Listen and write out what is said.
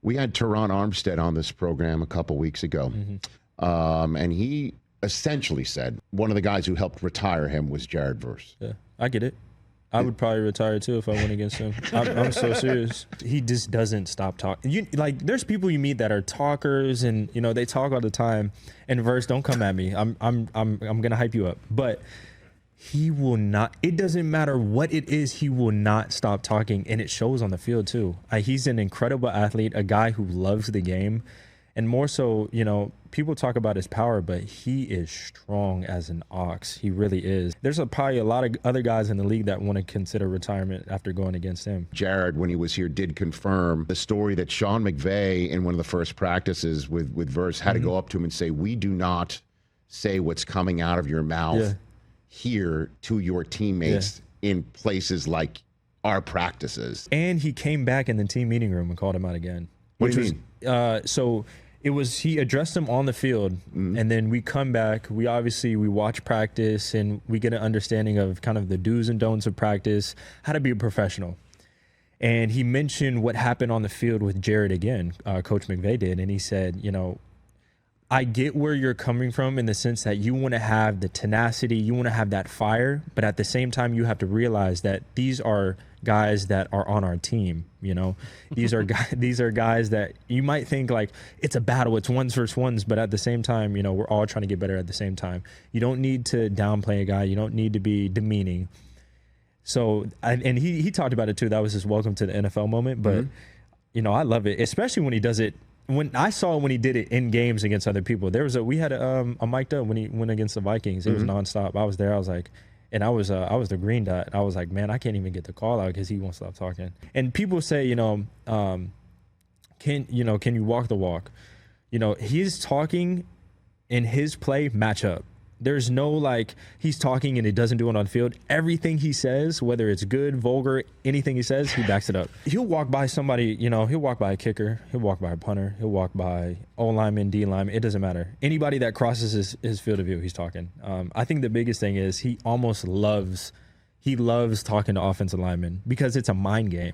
We had Teron Armstead on this program a couple weeks ago, and he essentially said one of the guys who helped retire him was Jared Verse. Yeah, I get it. I would probably retire too if I went against him. I'm so serious. He just doesn't stop talking. There's people you meet that are talkers, and they talk all the time. And Verse, don't come at me. I'm gonna hype you up, but he will not. It doesn't matter what it is. He will not stop talking, and it shows on the field too. He's an incredible athlete, a guy who loves the game, and more so, people talk about his power, but he is strong as an ox. He really is. There's probably a lot of other guys in the league that want to consider retirement after going against him. Jared, when he was here, did confirm the story that Sean McVay, in one of the first practices with Verse, had to go up to him and say, "We do not say what's coming out of your mouth here to your teammates in places like our practices." And he came back in the team meeting room and called him out again. What do you mean? He addressed him on the field, and then we come back. We watch practice, and we get an understanding of kind of the do's and don'ts of practice, how to be a professional. And he mentioned what happened on the field with Jared again, Coach McVay did, and he said, I get where you're coming from in the sense that you want to have the tenacity, you want to have that fire, but at the same time, you have to realize that these are guys that are on our team. These are guys that you might think like it's a battle, it's ones versus ones, but at the same time, we're all trying to get better at the same time. You don't need to downplay a guy, you don't need to be demeaning. So, and he talked about it too. That was his welcome to the NFL moment, but I love it, especially when he does it. When I saw when he did it in games against other people, we had a mic'd up when he went against the Vikings. It was nonstop. I was there. I was like, and I was the green dot. I was like, man, I can't even get the call out because he won't stop talking. And people say, can you walk the walk? He's talking in his play match up. There's no he's talking and he doesn't do it on the field. Everything he says, whether it's good, vulgar, anything he says, he backs it up. He'll walk by somebody, he'll walk by a kicker, he'll walk by a punter, he'll walk by O lineman, D lineman. It doesn't matter. Anybody that crosses his field of view, he's talking. I think the biggest thing is he loves talking to offensive linemen because it's a mind game.